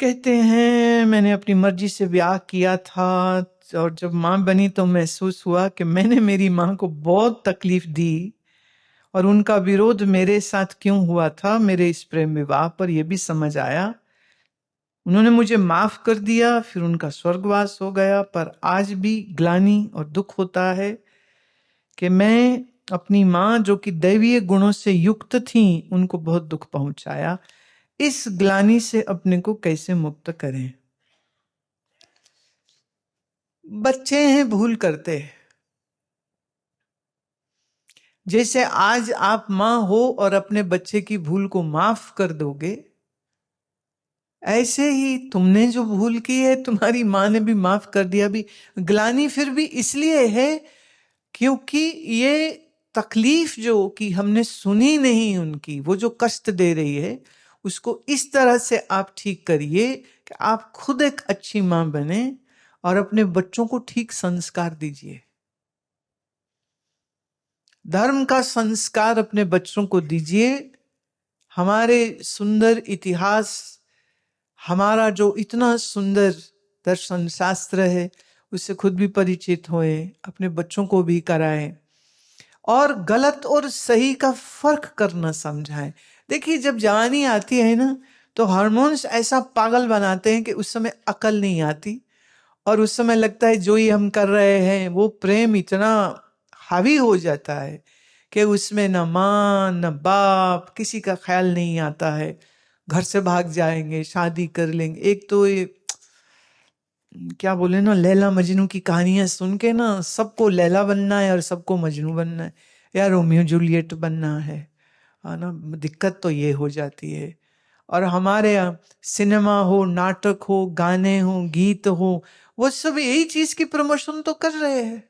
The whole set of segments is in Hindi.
कहते हैं मैंने अपनी मर्जी से ब्याह किया था और जब माँ बनी तो महसूस हुआ कि मैंने मेरी माँ को बहुत तकलीफ दी और उनका विरोध मेरे साथ क्यों हुआ था मेरे इस प्रेम विवाह पर यह भी समझ आया। उन्होंने मुझे माफ कर दिया, फिर उनका स्वर्गवास हो गया, पर आज भी ग्लानि और दुख होता है कि मैं अपनी माँ जो कि दैवीय गुणों से युक्त थी उनको बहुत दुख पहुंचाया। इस ग्लानि से अपने को कैसे मुक्त करें? बच्चे हैं, भूल करते हैं। जैसे आज आप मां हो और अपने बच्चे की भूल को माफ कर दोगे, ऐसे ही तुमने जो भूल की है तुम्हारी मां ने भी माफ कर दिया। भी ग्लानि फिर भी इसलिए है क्योंकि ये तकलीफ जो कि हमने सुनी नहीं उनकी, वो जो कष्ट दे रही है उसको इस तरह से आप ठीक करिए कि आप खुद एक अच्छी मां बने और अपने बच्चों को ठीक संस्कार दीजिए। धर्म का संस्कार अपने बच्चों को दीजिए। हमारे सुंदर इतिहास, हमारा जो इतना सुंदर दर्शन शास्त्र है उससे खुद भी परिचित होए, अपने बच्चों को भी कराएं और गलत और सही का फर्क करना समझाएं। देखिए जब जवानी आती है ना तो हार्मोन्स ऐसा पागल बनाते हैं कि उस समय अकल नहीं आती और उस समय लगता है जो ही हम कर रहे हैं वो प्रेम इतना हावी हो जाता है कि उसमें न माँ न बाप किसी का ख्याल नहीं आता है। घर से भाग जाएंगे, शादी कर लेंगे। एक तो ये क्या बोले ना, लैला मजनू की कहानियां सुन के ना सबको लैला बनना है और सबको मजनू बनना है या रोमियो जूलियट बनना है ना। दिक्कत तो ये हो जाती है। और हमारे यहाँ सिनेमा हो, नाटक हो, गाने हो, गीत हो, वो सब यही चीज की प्रमोशन तो कर रहे हैं।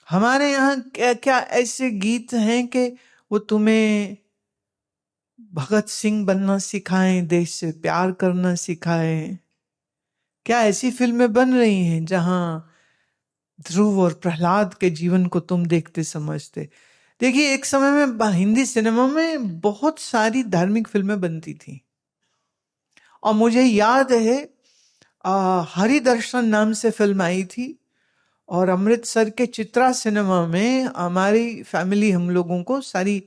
हमारे यहाँ क्या क्या ऐसे गीत हैं कि वो तुम्हें भगत सिंह बनना सिखाएं, देश से प्यार करना सिखाएं। क्या ऐसी फिल्में बन रही हैं जहां ध्रुव और प्रहलाद के जीवन को तुम देखते समझते? देखिए एक समय में हिंदी सिनेमा में बहुत सारी धार्मिक फिल्में बनती थी और मुझे याद है हरि दर्शन नाम से फिल्म आई थी और अमृतसर के चित्रा सिनेमा में हमारी फैमिली, हम लोगों को सारी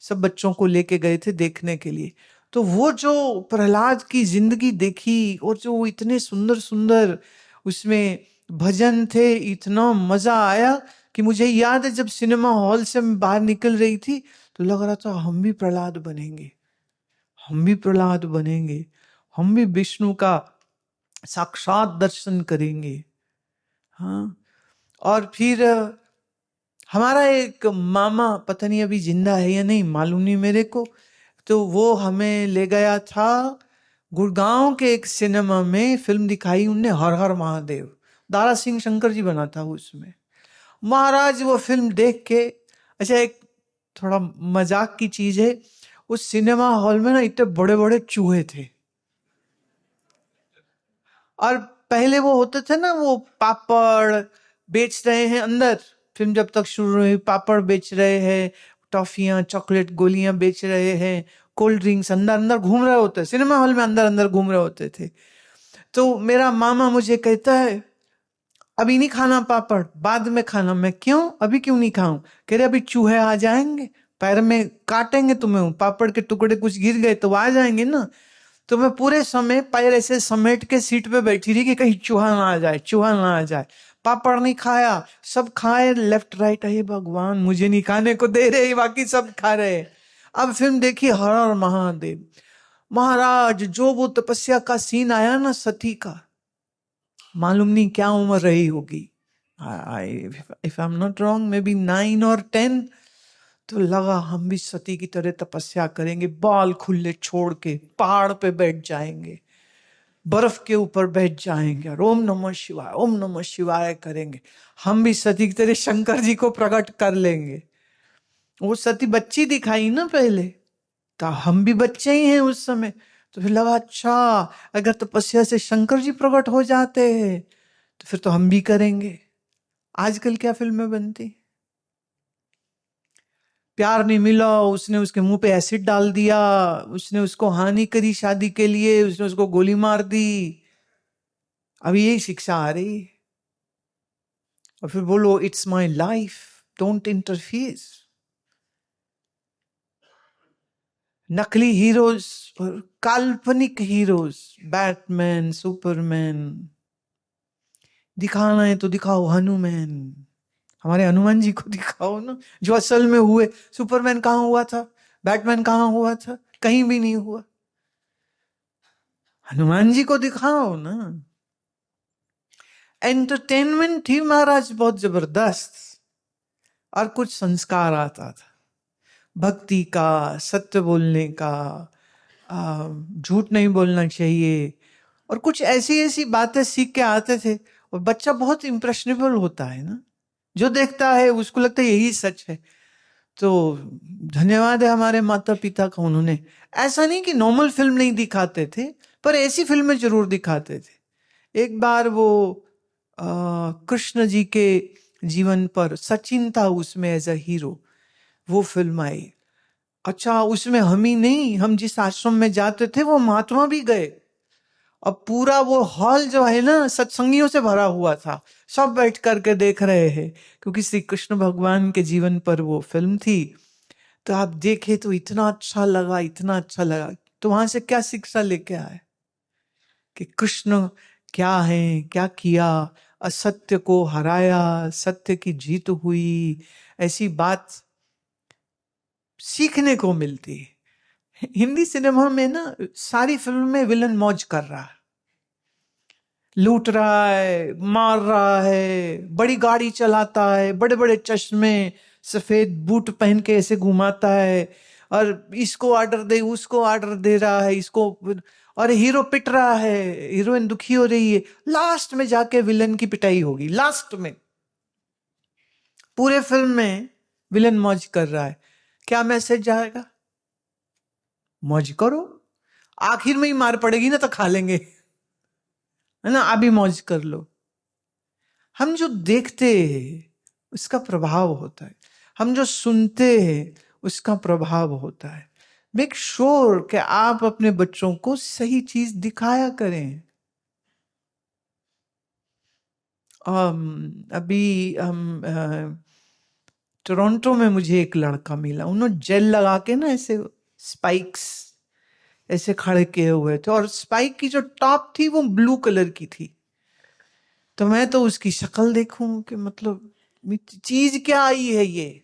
सब बच्चों को लेके गए थे देखने के लिए। तो वो जो प्रहलाद की जिंदगी देखी और जो इतने सुंदर सुंदर उसमें भजन थे, इतना मजा आया कि मुझे याद है जब सिनेमा हॉल से मैं बाहर निकल रही थी तो लग रहा था हम भी प्रहलाद बनेंगे, हम भी प्रहलाद बनेंगे, हम भी विष्णु का साक्षात दर्शन करेंगे। हाँ। और फिर हमारा एक मामा, पता नहीं अभी जिंदा है या नहीं, मालूम नहीं मेरे को, तो वो हमें ले गया था गुड़गांव के एक सिनेमा में। फिल्म दिखाई उनने हर हर महादेव, दारा सिंह शंकर जी बना था उसमें। महाराज वो फिल्म देख के, अच्छा एक थोड़ा मजाक की चीज है, उस सिनेमा हॉल में ना इतने बड़े बड़े चूहे थे। और पहले वो होते थे ना, वो पापड़ बेच रहे हैं अंदर, फिल्म जब तक शुरू हुई पापड़ बेच रहे हैं, टॉफियां चॉकलेट गोलियां बेच रहे हैं, कोल्ड ड्रिंक्स अंदर अंदर घूम रहे होते, सिनेमा हॉल में अंदर अंदर घूम रहे होते थे। तो मेरा मामा मुझे कहता है अभी नहीं खाना पापड़, बाद में खाना। मैं क्यों, अभी क्यों नहीं खाऊं? कह रहे अभी चूहे आ जाएंगे, पैर में काटेंगे तुम्हें, पापड़ के टुकड़े कुछ गिर गए तो आ जाएंगे ना। तो मैं पूरे समय पैर ऐसे समेट के सीट पे बैठी रही कि कहीं चूहा ना आ जाए, चूहा ना आ जाए। पापड़ नहीं खाया, सब खाए लेफ्ट राइट, हे भगवान मुझे नहीं खाने को दे रहे, बाकी सब खा रहे। अब फिल्म देखी हर हर महादेव। महाराज जो वो तपस्या का सीन आया ना सती का, मालूम नहीं क्या उम्र रही होगी, if I am not wrong may be 9 और 10। तो लगा हम भी सती की तरह तपस्या करेंगे, बाल खुले छोड़ के पहाड़ पे बैठ जाएंगे, बर्फ के ऊपर बैठ जाएंगे और ओम नमः शिवाय ओम नमः शिवाय करेंगे। हम भी सती की तरह शंकर जी को प्रकट कर लेंगे। वो सती बच्ची दिखाई ना पहले, तो हम भी बच्चे ही हैं उस समय। तो फिर लगा अच्छा अगर तपस्या से शंकर जी प्रकट हो जाते हैं तो फिर तो हम भी करेंगे। आजकल क्या फिल्में बनती, प्यार नहीं मिला, उसने उसके मुंह पे एसिड डाल दिया, उसने उसको हानि करी शादी के लिए, उसने उसको गोली मार दी, अभी यही शिक्षा आ रही। और फिर बोलो it's my life, don't interfere. नकली हीरोज और काल्पनिक हीरोज, बैटमैन, सुपरमैन, दिखाना है तो दिखाओ हनुमान, हमारे हनुमान जी को दिखाओ ना, जो असल में हुए। सुपरमैन कहां हुआ था, बैटमैन कहां हुआ था, कहीं भी नहीं हुआ। हनुमान जी को दिखाओ ना। एंटरटेनमेंट थी महाराज बहुत जबरदस्त, और कुछ संस्कार आता था, भक्ति का, सत्य बोलने का, झूठ नहीं बोलना चाहिए, और कुछ ऐसी ऐसी बातें सीख के आते थे। और बच्चा बहुत इंप्रेशनेबल होता है ना, जो देखता है उसको लगता है यही सच है। तो धन्यवाद है हमारे माता पिता का, उन्होंने ऐसा नहीं कि नॉर्मल फिल्म नहीं दिखाते थे, पर ऐसी फिल्में जरूर दिखाते थे। एक बार वो कृष्ण जी के जीवन पर, सचिन था उसमें एज अ हीरो, वो फिल्म आई। अच्छा, उसमें हम ही नहीं, हम जिस आश्रम में जाते थे वो महात्मा भी गए। अब पूरा वो हॉल जो है ना सत्संगियों से भरा हुआ था, सब बैठ करके देख रहे हैं, क्योंकि श्री कृष्ण भगवान के जीवन पर वो फिल्म थी। तो आप देखे तो इतना अच्छा लगा, इतना अच्छा लगा। तो वहां से क्या शिक्षा लेके आए कि कृष्ण क्या है, क्या किया, असत्य को हराया, सत्य की जीत हुई, ऐसी बात सीखने को मिलती है। हिंदी सिनेमा में ना सारी फिल्म में विलन मौज कर रहा है, लूट रहा है, मार रहा है, बड़ी गाड़ी चलाता है, बड़े बड़े चश्मे, सफेद बूट पहन के ऐसे घुमाता है, और इसको ऑर्डर दे, उसको ऑर्डर दे रहा है, इसको, और हीरो पिट रहा है, हीरोइन दुखी हो रही है, लास्ट में जाके विलन की पिटाई होगी, लास्ट में। पूरे फिल्म में विलन मौज कर रहा है, क्या मैसेज जाएगा? मौज करो, आखिर में ही मार पड़ेगी ना तो खा लेंगे, है ना, अभी मौज कर लो। हम जो देखते हैं उसका प्रभाव होता है, हम जो सुनते हैं उसका प्रभाव होता है। मेक श्योर कि आप अपने बच्चों को सही चीज दिखाया करें। अभी हम टोरंटो में मुझे एक लड़का मिला, उन्होंने जेल लगा के ना ऐसे स्पाइक्स ऐसे खड़े किए हुए थे, और स्पाइक की जो टॉप थी वो ब्लू कलर की थी। तो मैं तो उसकी शक्ल देखूं कि मतलब चीज क्या आई है ये,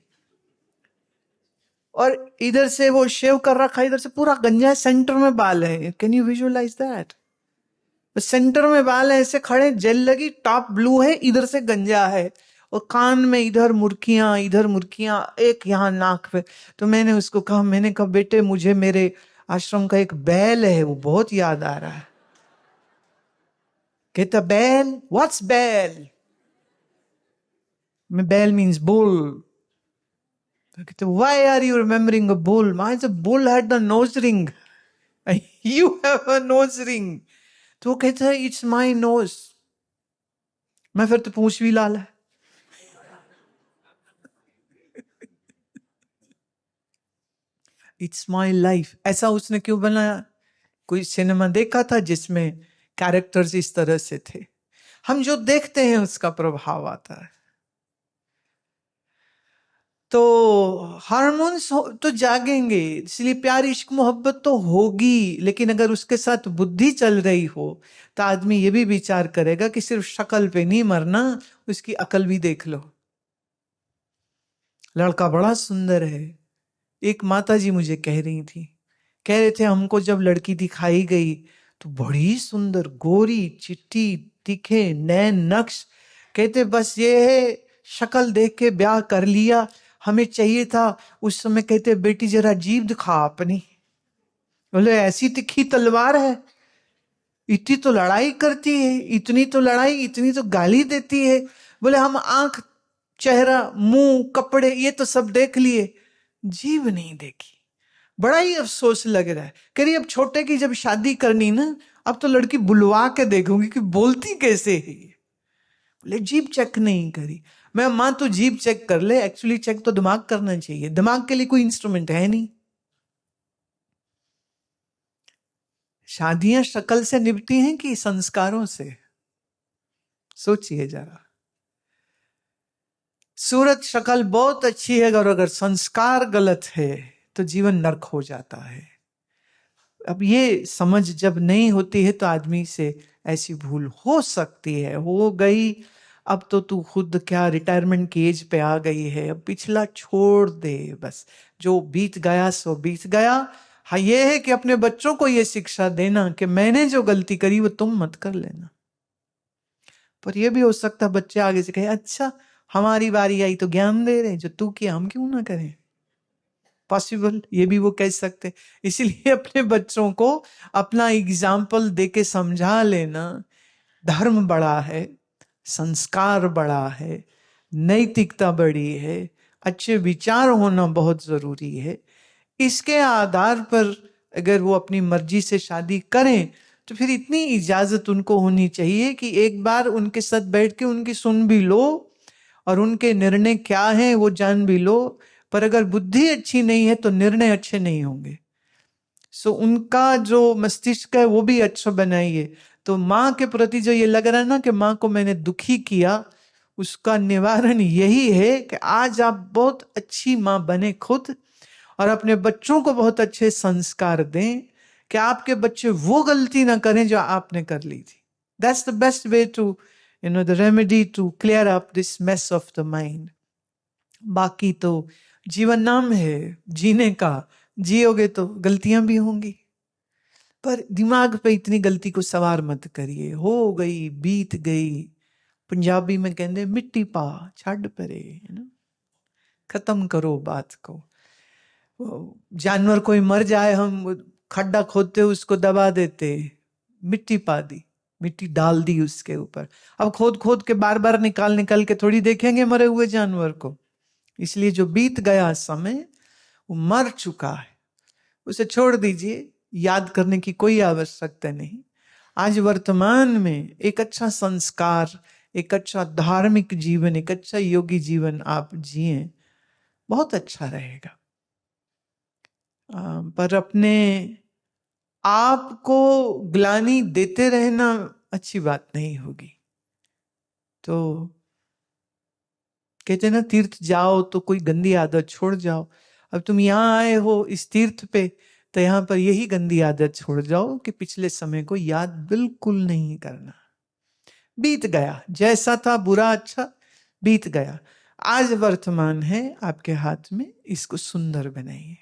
और इधर से वो शेव कर रखा है, इधर से पूरा गंजा है, सेंटर में बाल है। Can you visualise that? Centre में बाल है, ऐसे खड़े, जेल लगी, टॉप ब्लू है, इधर से गंजा है, और कान में इधर मुर्कियां, इधर मुर्कियां, एक यहाँ नाक पे। तो मैंने उसको कहा, मैंने कहा बेटे मुझे मेरे आश्रम का एक बैल है वो बहुत याद आ रहा है। कहता बैल, व्हाट्स बैल? मैं बैल मीन्स बुल। कहते why are you remembering a bull? My the bull had the nose ring, you have a nose ring. तो वो कहता है इट्स माय नोज। मैं फिर तो पूछ भी लाल है। इट्स माय लाइफ, ऐसा उसने क्यों बनाया? कोई सिनेमा देखा था जिसमें कैरेक्टर्स इस तरह से थे? हम जो देखते हैं उसका प्रभाव आता है। तो हार्मोन्स तो जागेंगे, इसलिए प्यार इश्क मोहब्बत तो होगी, लेकिन अगर उसके साथ बुद्धि चल रही हो तो आदमी ये भी विचार करेगा कि सिर्फ शक्ल पे नहीं मरना, उसकी अकल भी देख लो। लड़का बड़ा सुंदर है। एक माता जी मुझे कह रही थी, कह रहे थे हमको जब लड़की दिखाई गई तो बड़ी सुंदर, गोरी, चिट्टी, तीखे नैन नक्श। कहते बस ये है, शक्ल देख के ब्याह कर लिया, हमें चाहिए था उस समय। कहते बेटी जरा जीभ दिखा अपनी। बोले ऐसी तिखी तलवार है, इतनी तो लड़ाई करती है, इतनी तो लड़ाई, इतनी तो गाली देती है। बोले हम आंख, चेहरा, मुंह, कपड़े ये तो सब देख लिए, जीभ नहीं देखी। बड़ा ही अफसोस लग रहा है। कह रही अब छोटे की जब शादी करनी ना, अब तो लड़की बुलवा के देखूंगी कि बोलती कैसे है ये। बोले जीभ चेक नहीं करी। मैं मां तू जीभ चेक कर ले, एक्चुअली चेक तो दिमाग करना चाहिए, दिमाग के लिए कोई इंस्ट्रूमेंट है नहीं। शादियां शक्ल से निभती हैं कि संस्कारों से? सोचिए जरा। सूरत शक्ल बहुत अच्छी है, अगर संस्कार गलत है तो जीवन नर्क हो जाता है। अब ये समझ जब नहीं होती है तो आदमी से ऐसी भूल हो सकती है, हो गई। अब तो तू खुद क्या रिटायरमेंट की एज पे आ गई है, अब पिछला छोड़ दे, बस जो बीत गया सो बीत गया। हाँ, ये है कि अपने बच्चों को ये शिक्षा देना कि मैंने जो गलती करी वो तुम मत कर लेना। पर यह भी हो सकता है बच्चे आगे से कहे, अच्छा हमारी बारी आई तो ज्ञान दे रहे, जो तू किया हम क्यों ना करें। पॉसिबल, ये भी वो कह सकते। इसलिए अपने बच्चों को अपना एग्जाम्पल दे के समझा लेना। धर्म बड़ा है, संस्कार बड़ा है, नैतिकता बड़ी है, अच्छे विचार होना बहुत जरूरी है। इसके आधार पर अगर वो अपनी मर्जी से शादी करें तो फिर इतनी इजाजत उनको होनी चाहिए कि एक बार उनके साथ बैठ के उनकी सुन भी लो और उनके निर्णय क्या हैं वो जान भी लो। पर अगर बुद्धि अच्छी नहीं है तो निर्णय अच्छे नहीं होंगे। सो उनका जो मस्तिष्क है वो भी अच्छा बनाइए। तो माँ के प्रति जो ये लग रहा है ना कि माँ को मैंने दुखी किया, उसका निवारण यही है कि आज आप बहुत अच्छी माँ बने खुद और अपने बच्चों को बहुत अच्छे संस्कार दें कि आपके बच्चे वो गलती ना करें जो आपने कर ली थी। That's the best way to the remedy to clear up this mess of the mind. बाकी तो जीवन नाम है जीने का, जियोगे तो गलतियां भी होंगी, पर दिमाग पे इतनी गलती को सवार मत करिए। हो गई बीत गई, पंजाबी में कहते मिट्टी पा छड़ परे, है ना, खत्म करो बात को। जानवर कोई मर जाए, हम खड्डा खोदते उसको दबा देते, मिट्टी पा दी, मिट्टी डाल दी उसके ऊपर। अब खोद खोद के बार बार निकाल निकाल के थोड़ी देखेंगे मरे हुए जानवर को। इसलिए जो बीत गया समय वो मर चुका है, उसे छोड़ दीजिए, याद करने की कोई आवश्यकता नहीं। आज वर्तमान में एक अच्छा संस्कार, एक अच्छा धार्मिक जीवन, एक अच्छा योगी जीवन आप जिए, बहुत अच्छा रहेगा। पर अपने आप को ग्लानि देते रहना अच्छी बात नहीं होगी। तो कहते ना तीर्थ जाओ तो कोई गंदी आदत छोड़ जाओ। अब तुम यहां आए हो इस तीर्थ पे, तो यहां पर यही गंदी आदत छोड़ जाओ कि पिछले समय को याद बिल्कुल नहीं करना। बीत गया, जैसा था बुरा अच्छा बीत गया। आज वर्तमान है आपके हाथ में, इसको सुंदर बनाइए।